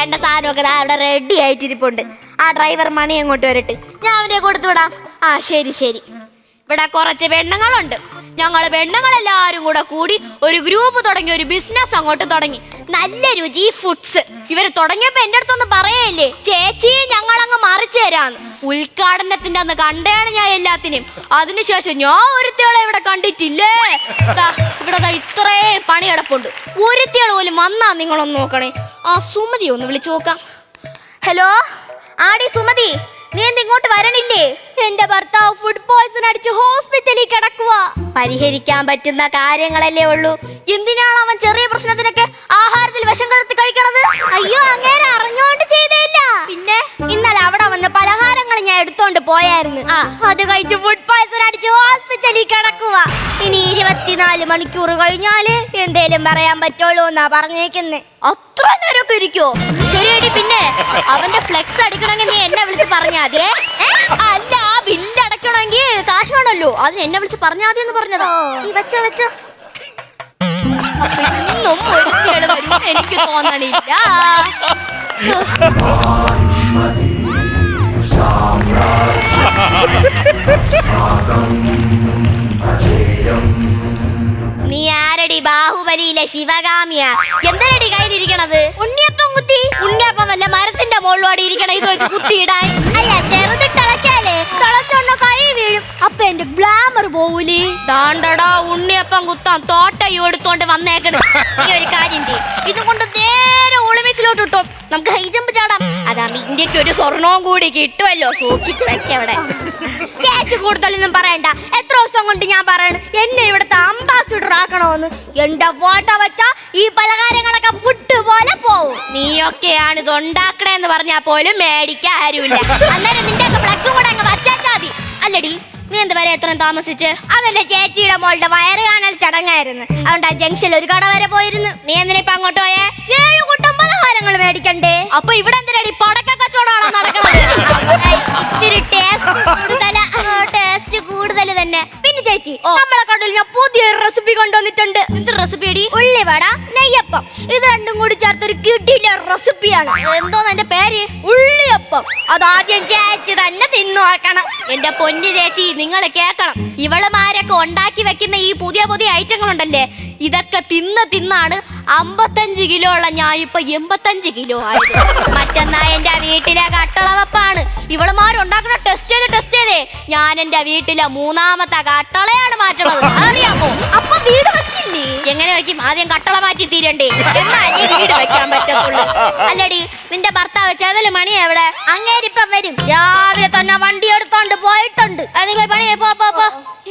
വേണ്ട സാധനമൊക്കെ അവിടെ റെഡി ആയിട്ടിരിപ്പുണ്ട്. ആ ഡ്രൈവർ മണി അങ്ങോട്ട് വരട്ടെ, ഞാൻ അവനെ കൊടുത്തുവിടാം. ആ ശരി ശരി. ഇവിടെ കുറച്ച് പെണ്ണുങ്ങളുണ്ട്. ഞങ്ങൾ പെണ്ണുങ്ങളെല്ലാരും കൂടെ കൂടി ഒരു ഗ്രൂപ്പ് തുടങ്ങി, ഒരു ബിസിനസ് അങ്ങോട്ട് തുടങ്ങി. നല്ല രുചി ഫുഡ്സ്. ഇവര് തുടങ്ങിയപ്പോ എന്റെ അടുത്തൊന്നും പറയല്ലേ, ചേച്ചി ഞങ്ങളങ്ങ് മറിച്ചു തരാന്ന്. ഉദ്ഘാടനത്തിന്റെ അന്ന് കണ്ടാണ് ഞാൻ എല്ലാത്തിനും. അതിനുശേഷം ഞാൻ ഒരുത്തികളെ ഇവിടെ കണ്ടിട്ടില്ലേ. ഇവിടെ ഇത്രേ പണി കിടപ്പുണ്ട്. ഒരുത്തികൾ പോലും വന്നാ നിങ്ങളൊന്ന് നോക്കണേ. ആ സുമതി ഒന്ന് വിളിച്ചു നോക്കാം. ഹലോ ആടി സുമതി, നീ എന്ത് ഇങ്ങോട്ട് വരണില്ലേ? എന്റെ ഭർത്താവ് ഫുഡ് പോയ്സൺ അടിച്ച് ഹോസ്പിറ്റലിൽ കിടക്കുക. പരിഹരിക്കാൻ പറ്റുന്ന കാര്യങ്ങളല്ലേ ഉള്ളൂ. എന്തിനാണ് അവൻ ചെറിയ പ്രശ്നത്തിനൊക്കെ ആഹാരത്തിൽ വിഷം കലർത്തി കഴിക്കണത്? അയ്യോ അങ്ങനെ അറിഞ്ഞോണ്ട് ചെയ്തേയില്ല. പിന്നെ ഇന്നലെ അവിടെ വന്ന പലഹാരങ്ങൾ ഞാൻ എടുത്തോണ്ട് പോയായിരുന്നു. അത് കഴിച്ച് ഫുഡ് പോയ്സൺ അടിച്ച് ഹോസ്പിറ്റലിൽ കിടക്കുക. ഇനി 24 മണിക്കൂർ കഴിഞ്ഞാല് എന്തേലും പറയാൻ പറ്റുള്ളൂ എന്നാ പറഞ്ഞേക്കുന്നേ. അത്ര നേരമൊക്കെ ഇരിക്കോ? ശരിയടി, പിന്നെ അവന്റെ ഫ്ലെക്സ് അടിക്കണമെങ്കിൽ നീ എന്നെ വിളിച്ച് പറഞ്ഞാ മതിയേ. അല്ല, ആ ബില്ല് അടയ്ക്കണമെങ്കിൽ കാശ് വേണമല്ലോ, അതിന് എന്നെ വിളിച്ച് പറഞ്ഞാ മതി എന്ന് പറഞ്ഞതാ. വെച്ചോ വെച്ചോ. ഇന്നും ഒരുത്തികള് വരും എനിക്ക് തോന്നണില്ല. നീ ആരടി? ബാഹുബലിയിലെ ശിവകാമിയ. എന്തരടി കയ്യിലിരിക്കണത്? ഉണ്ണിയപ്പം കുത്തി. ഉണ്ണിയപ്പം വല്ല മരത്തിന്റെ മുകളിലോടി ഇരിക്കണ ഇത് വെച്ച് കുത്തിയിടാൻ. അല്ല, ചെറുത് തിളക്കാലേ, തിളച്ചോണ്ട കൈ വീഴും. അപ്പൊ എന്റെ ഗ്ലാമർ പോവൂലേ. താണ്ടടാ ഉണ്ണിയപ്പം കുത്താൻ തോട്ടയും എടുത്തോണ്ട് വന്നേക്കണം. നീ ഒരു കാര്യം ചെയ്യും, ഇതുകൊണ്ട് നേരെ ഒളിമ്പിക്സിലോട്ട് ഇട്ടോ. നമുക്ക് ഹൈ ജമ്പ് ചാടാം. അതാകുമ്പോ ഇന്ത്യക്ക് ഒരു സ്വർണവും കൂടി കിട്ടുമല്ലോ. സൂക്ഷിച്ച് വെക്കവിടെ. ചേച്ചി കൂടുതലൊന്നും പറയണ്ട. എത്ര ദിവസം കൊണ്ട് ഞാൻ പറയണ എന്നെ ഇവിടുത്തെ അംബാസിഡർ ആക്കണോന്ന്. എന്റെ ഫോട്ടോ വെച്ചാ ഈ പലഹാരങ്ങളൊക്കെ പുട്ടുപോലെ പോവും. നീയൊക്കെയാണ് ഇത് ഉണ്ടാക്കണേന്ന് പറഞ്ഞാ പോലും മേടിക്കാൻ ആരുമില്ല. അന്നേരം നിന്റെ ഒക്കെ ഫ്ലക്സും കൂടെ അങ്ങ് വച്ചാ മതി. അല്ലടി, നീ എന്ത് വരെ എത്രയും താമസിച്ച്? അതല്ലേ ചേച്ചിയുടെ മോളുടെ വയറ് കാണൽ ചടങ്ങായിരുന്നു. അതുകൊണ്ട് ആ ജംഗ്ഷനിൽ ഒരു കട വരെ പോയിരുന്നു. നീ എന്തിനാ ഇപ്പൊ അങ്ങോട്ട് പോയേ? 7 കൂട്ടം പലഹാരങ്ങൾ മേടിക്കണ്ടേ? അപ്പൊ ഇവിടെ എന്തിനാടി പടക്ക കച്ചവടമാണോ നടക്കുന്നത്? ഇത്തിരി ടേസ്റ്റ് കൂടുതൽ തന്നെ. പിന്നെ ചേച്ചി, നമ്മളെ കടയിൽ ഞാൻ പുതിയൊരു റെസിപ്പി കൊണ്ടുവന്നിട്ടുണ്ട്. എന്ത് റെസിപ്പി അടി? ഉള്ളിവട, നെയ്യപ്പം, ഇത് രണ്ടും കൂടി ചേർത്തൊരു കിടിലൻ റെസിപ്പിയാണ്. എന്തോന്ന് എന്റെ പേര്? ഉള്ളിയപ്പം. അതാദ്യം ചേച്ചി തന്നെ തിന്നു നോക്കണം. എന്റെ പൊന്നു ചേച്ചി, നിങ്ങൾ കേക്കണം. ഇവളുമാരൊക്കെ ഉണ്ടാക്കി വെക്കുന്ന ഈ പുതിയ പുതിയ ഐറ്റങ്ങളുണ്ടല്ലേ, ഇതൊക്കെ തിന്നാണ് 55 കിലോ ഉള്ള ഞാൻ ഇപ്പൊ 85 കിലോ ആയത്. മറ്റന്നാ എന്റെ വീട്ടിലെ കട്ടളവപ്പാണ്. ഇവളുമാരുണ്ടാക്കുന്ന ടെസ്റ്റ് ചെയ്തേ ഞാൻ എന്റെ വീട്ടിലെ 3ാമത്തെ കട്ടളയാണ് മാറ്റണത്. അറിയാമോ? അപ്പൊ വീട് വെച്ചില്ലേ? എങ്ങനെ വെക്കും? ആദ്യം കട്ടള മാറ്റി തീരണ്ടേ, എന്നാലേ വീട് വെക്കാൻ പറ്റത്തുള്ളൂ. അല്ലടി, നിന്റെ ഭർത്താവ് ചെതല് മണി എവിടെ? അങ്ങേരിപ്പം വരും. രാവിലെ തന്നെ വണ്ടി എടുത്തോണ്ട് പോയിട്ടുണ്ട്. അത് പണിയെ പോ.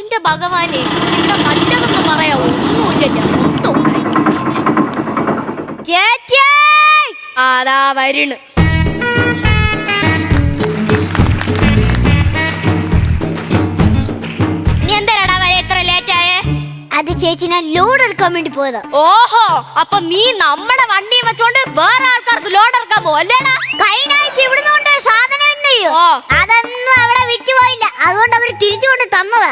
എന്റെ ഭഗവാനെ, ഇവിടെ നല്ലതൊന്നും പറയാവോ? ഒന്നുമില്ല. ചേച്ചി അതാ വരുണ്. നീ എന്തരാടാ വരെ എത്ര ലേറ്റ് ആയേ? അത് ചേച്ചി, ഞാൻ ലോഡ് എടുക്കാൻ വേണ്ടി പോയതാ. ഓഹോ, അപ്പൊ നീ നമ്മുടെ വണ്ടിയും വെച്ചോണ്ട് വേറെ ആൾക്കാർക്ക് ലോഡ് എടുക്കാൻ പോവല്ലേടാ? കഴിഞ്ഞ ആഴ്ച ഇവിടുന്ന് കൊണ്ട് സാധനം അതൊന്നും അവിടെ വിറ്റുപോയില്ല. അതുകൊണ്ട് അവര് തിരിച്ചുകൊണ്ട് തന്നതാ.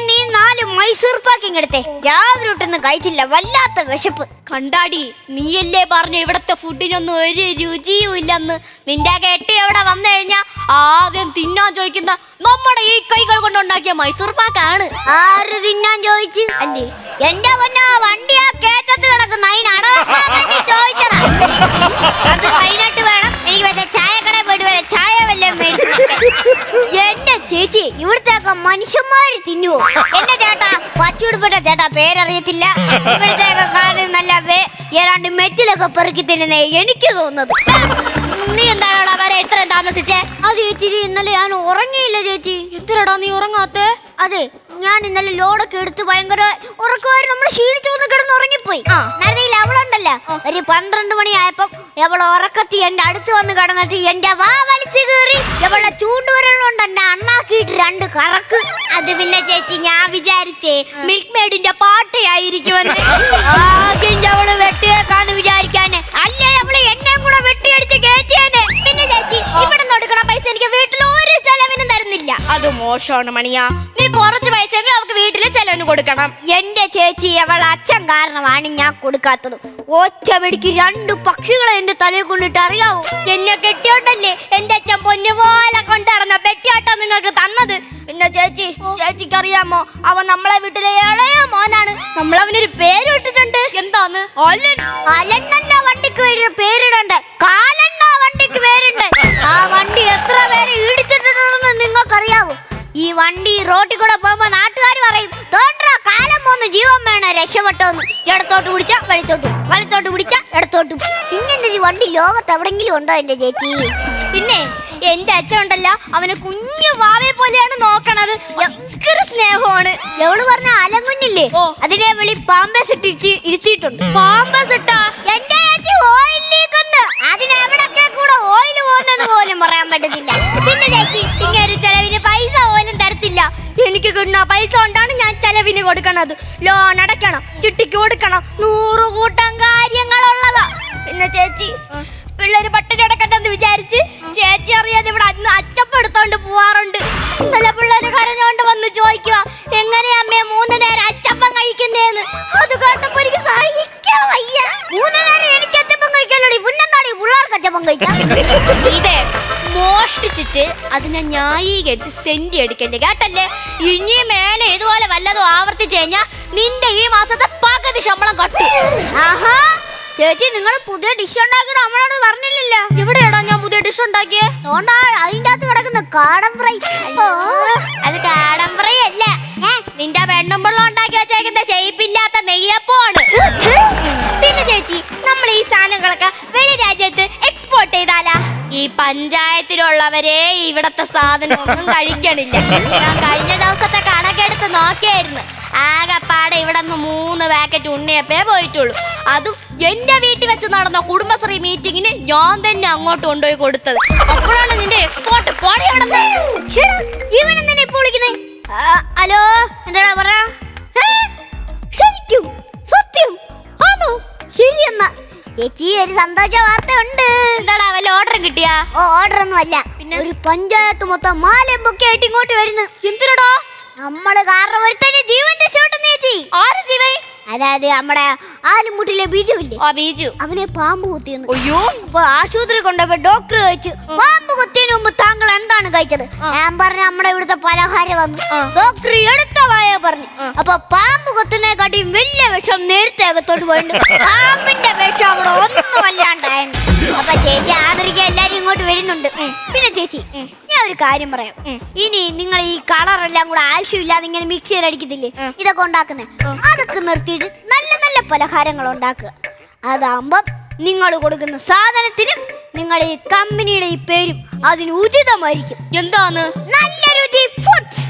നീ 4 മൈസൂർ പാക്കിങ് എടുത്തേ. രാവിലെ ഒട്ടൊന്നും കഴിച്ചില്ല, വല്ലാത്ത വിശപ്പ്. കണ്ടാടി, നീയല്ലേ പറഞ്ഞ ഇവിടത്തെ ഫുഡിനൊന്നും ഒരു രുചിയും ഇല്ലെന്ന്. നിന്റെ കെട്ടി എവിടെ വന്നു കഴിഞ്ഞാ ആദ്യം തിന്നാൻ ചോദിക്കുന്ന നമ്മുടെ ഈ കൈകൾ കൊണ്ടുണ്ടാക്കിയ മൈസൂർ പാക്കാണ്. ആര് തിന്നാൻ ചോദിച്ചു? അല്ലേ എന്റെ പൊന്നോ, വണ്ടി ആ കേറ്റത്ത് കിടക്കുന്ന ചോദിച്ചതാ. അത് കഴിഞ്ഞിട്ട് വേണം എനിക്ക് മറ്റേ ചായക്കടയിൽ പോയിട്ട് വരെ ചായ വല്ലതും മേടിച്ചു. എന്റെ ചേച്ചി, ഇവിടുത്തെ മനുഷ്യന്മാര് തിന്നുവോ? എന്റെ ചേട്ടാ, പച്ചയുടുപ്പെട്ട ചേട്ടാ പേരറിയത്തില്ല. ഇവിടുത്തെ കാര്യം നല്ല ഏതാണ്ട് മെറ്റിലൊക്കെ പെറുക്കി തിന്നുന്നേ എനിക്ക് തോന്നുന്നത്. നീ എന്താണ് വരെ ഇത്രയും താമസിച്ചേ? അത് ചേച്ചി, ഇന്നലെ ഞാൻ ഉറങ്ങിയില്ല ചേച്ചി. എത്രടാ നീ ഉറങ്ങാത്തെ? അതെ, ഞാൻ ഇന്നലെ ലോഡൊക്കെ എടുത്ത് ഭയങ്കര ഉറക്കമായിരുന്നു. നമ്മൾ ക്ഷീണിച്ചു വന്ന് കിടന്ന് ഉറങ്ങിപ്പോയി. നേരത്തെ അവളുണ്ടല്ലോ, ഒരു 12 മണിയായപ്പം എവളെ ഉറക്കത്തി എന്റെ അടുത്ത് വന്ന് കിടന്നിട്ട് എന്റെ വാ വലിച്ചു കീറി. എവളെ ചൂണ്ടുവരലുണ്ട് എന്നെ അണ്ണാക്കിയിട്ട് 2 കറക്ക്. അത് പിന്നെ ചേച്ചി, ഞാൻ വിചാരിച്ചേ മിൽക്ക് മേഡിന്റെ പാട്ടയായിരിക്കുമെന്ന്. ആദ്യം അവള് വെട്ടിയേക്കാന്ന് വിചാരിക്കാന്, അല്ലേ അവള് എന്നെ കൂടെ വെട്ടിയടിച്ച് കയറ്റിയാനെ. പിന്നെ ചേച്ചി, ഇവിടെ നിന്ന് എടുക്കണ പൈസ എനിക്ക് വീട്ടിൽ ഒരു ചെലവിനും തരുന്നില്ല. അത് മോശം ദോഷമാണ് മണിയാ. നീ കുറച്ച് പൈസയെങ്കിലും അവൾക്ക് വീട്ടിലെ ചെലവിന് കൊടുക്കണം. എന്റെ ചേച്ചി അവൾ അച്ഛൻ കാരണമാണ് ഞാൻ കൊടുക്കാത്തത്. ഒറ്റ വെടിക്ക് 2 പക്ഷികളെ എന്റെ തലയിൽ കൊണ്ടിട്ട് അറിയാവൂ. എന്നെ കെട്ടിയോണ്ടല്ലേ എന്റെ അച്ഛൻ പൊന്നുപോലെ കൊണ്ടുനടന്ന പെട്ടിയാട്ടോ നിങ്ങൾക്ക് തന്നത്. പിന്നെ ചേച്ചിക്ക് അറിയാമോ, അവൻ നമ്മളെ വീട്ടിലെ ഇളയ മോനാണ്. നമ്മളവനൊരു പേര് ഇട്ടിട്ടുണ്ട്. എന്താന്ന്? അലണ്ണ വണ്ടിക്ക് പേരിടണ്ട്, കാലണ്ണ വണ്ടിക്ക് പേരുണ്ട്. ആ വണ്ടി എത്ര പേര് ഇടിച്ചിട്ടുണ്ടെന്ന് നിങ്ങൾക്കറിയാവൂ. ഈ വണ്ടി റോട്ടിൽ കൂടെ പോകുമ്പോ നാട്ടുകാർ പറയും, തോണ്ടാ കാലം പോന്ന് ജീവൻ വേണം രക്ഷപ്പെട്ടോന്ന്. ഇടത്തോട്ട് പിടിച്ചാ വലത്തോട്ടും, വലത്തോട്ട് പിടിച്ചാ ഇടത്തോട്ടും. ഇങ്ങനെ ഒരു വണ്ടി ലോകത്ത് എവിടെങ്കിലും ഉണ്ടോ എന്റെ ചേച്ചി? പിന്നെ എന്റെ അച്ഛൻ ഉണ്ടല്ലോ, അവനെ കുഞ്ഞു വാവയെ പോലെയാണ് നോക്കണത്. ഭയങ്കര സ്നേഹമാണ്. എവള് പറഞ്ഞ അലങ്കുഞ്ഞില്ലേ, അതിനെ വിളി പാമ്പസ് ഇരുത്തിയിട്ടുണ്ട്. പാമ്പസ് ഇട്ടാ എന്റെ ചേച്ചി ഓയിൽ ലീക്കുണ്ട്. അതിനെവിടൊക്കെ കൂടെ ഓയിൽ പോകുന്നത് പോലും പറയാൻ പറ്റത്തില്ല. പിന്നെ ചേച്ചി ഇങ്ങനെ ചെലവിന് പൈസ പോലും തരത്തില്ല. എനിക്ക് കിട്ടുന്ന പൈസ കൊണ്ടാണ് ഞാൻ ചെലവിന് കൊടുക്കണത്. ലോൺ അടയ്ക്കണം, ചിട്ടിക്ക് കൊടുക്കണം, 100 കൂട്ടം കാര്യങ്ങളുള്ളതാ. പിന്നെ ചേച്ചി പിള്ളേര് പട്ടിണി അടക്കട്ടെന്ന് വിചാരിച്ച് ചേച്ചി അറിയാതെ ഇവിടെ അന്ന് അച്ചപ്പം എടുത്തോണ്ട് പോവാറുണ്ട്. ഇന്നലെ പിള്ളേര് കരഞ്ഞോണ്ട് വന്ന് ചോദിക്കുക, എങ്ങനെയാ അമ്മേ 3 നേരം അച്ചപ്പം കഴിക്കുന്നേന്ന്. അത് കേട്ടപ്പോ എനിക്ക് സഹിക്കാൻ വയ്യ. 3 നേരം എനിക്ക് അച്ചപ്പം കഴിക്കാനോടി, മുന്നെന്താടി പിള്ളേർക്ക് അച്ചപ്പം കഴിക്കാം. ഇതേ മോഷ്ടിച്ചിട്ട് അതിനെ ന്യായീകരിച്ച് സെന്റ് അടിക്കല്ലേ കേട്ടല്ലേ. ഇനി മേലെ ഇതുപോലെ വല്ലതും ആവർത്തിച്ചു കഴിഞ്ഞാ നിന്റെ ഈ മാസത്തെ പകുതി ശമ്പളം കട്ടി. ആഹാ ചേച്ചി, നിങ്ങൾ പുതിയ ഡിഷ് ഉണ്ടാക്കിയിട്ട് നമ്മളോട് പറഞ്ഞില്ലല്ലോ. എവിടെയാടാ ഞാൻ പുതിയ ഡിഷ് ഉണ്ടാക്കിയേ? അതിന്റെ അകത്ത് കിടക്കുന്ന കാടൻ ഫ്രൈ. അത് കാടൻ ഫ്രൈ അല്ല, നിന്റെ പെണ്ണുമ്പുള്ള ഉണ്ടാക്കി വെച്ചേക്കുന്ന ഷേപ്പില്ലാത്ത നെയ്യപ്പമാണ്. പിന്നെ ചേച്ചി, നമ്മൾ ഈ സാധനങ്ങളൊക്കെ വെളി രാജ്യത്ത് എക്സ്പോർട്ട് ചെയ്താലാ? ഈ പഞ്ചായത്തിലുള്ളവരെ ഇവിടത്തെ സാധനം ഒന്നും കഴിക്കണില്ല. ഞാൻ കഴിഞ്ഞ ദിവസത്തെ കണക്കെടുത്ത് നോക്കിയായിരുന്നു. ആകെപ്പാടെ ഇവിടെ നിന്ന് 3 പാക്കറ്റ് ഉണ്ണിയപ്പേ പോയിട്ടുള്ളൂ. അതും എന്റെ വീട്ടിൽ വെച്ച് നടന്ന കുടുംബശ്രീ മീറ്റിങ്ങിന് ഞാൻ തന്നെ അങ്ങോട്ട് കൊണ്ടുപോയി കൊടുത്തത്. അപ്പോഴാണ് നിന്റെ എക്സ്പോർട്ട് പോണി. ഇവനെന്തിനാ ഇപ്പൊ വിളിക്കുന്നേ? ഹലോ, എന്താ പറ? ശരിക്കും സത്യം ആണോ? ശരിയെന്നാ ചേച്ചി, ഒരു സന്തോഷ വാർത്ത ഉണ്ട്. എന്താടാ, വല്ല ഓർഡറും കിട്ടിയാ? ഓർഡർ ഒന്നും അല്ല, പിന്നെ ഒരു പഞ്ചായത്ത് മൊത്തം മാലയും ബൊക്കെ ആയിട്ട് ഇങ്ങോട്ട് വരുന്നു. എന്തിനടാ? നമ്മള് കാരണം ഒരുത്തന്നെ ജീവന്റെ ഷോട്ട് ചേച്ചി. ആര് ജീവൻ? അതായത് നമ്മുടെ ആലുമുട്ടിലെ ബീജു ഇല്ലേ, ആ ബീജു. അവനെ പാമ്പ് കുത്തിയെന്ന്. അയ്യോ, അപ്പൊ ആശുപത്രി കൊണ്ടപ്പോ ഡോക്ടർ ചോദിച്ചു, പാമ്പ് കുത്തിയതിന് മുമ്പ് താങ്കൾ എന്താണ് കഴിച്ചത്? ഞാൻ പറഞ്ഞു നമ്മുടെ ഇവിടുത്തെ പലഹാരം വന്നു. ഡോക്ടർ എടുത്ത വായ പറഞ്ഞു, അപ്പൊ പാമ്പ് കുത്തുന്നതിനെക്കാട്ടിയും വലിയ വിഷം നേരത്തെ അകത്തോട്ട് പോയിട്ടുണ്ട്. പാമ്പിന്റെ വിഷം അവിടെ ഒന്നും വല്ലാണ്ടായിരുന്നു. അപ്പൊ ചേച്ചി ആദരിക്കാൻ എല്ലാരും ഇങ്ങോട്ട് വരുന്നുണ്ട്. പിന്നെ ചേച്ചി, ഞാൻ ഒരു കാര്യം പറയാം. ഇനി നിങ്ങൾ ഈ കളറെല്ലാം കൂടെ ആവശ്യമില്ലാതെ ഇങ്ങനെ മിക്സിയിൽ അടിക്കത്തില്ലേ, ഇതൊക്കെ ഉണ്ടാക്കുന്നേ, അതൊക്കെ നിർത്തിയിട്ട് നല്ല നല്ല പലഹാരങ്ങൾ ഉണ്ടാക്കുക. അതാകുമ്പം നിങ്ങൾ കൊടുക്കുന്ന സാധനത്തിനും നിങ്ങൾ ഈ കമ്പനിയുടെ ഈ പേരും അതിന് ഉചിതമായിരിക്കും. എന്താണ്? നല്ല രുചി ഫുഡ്സ്.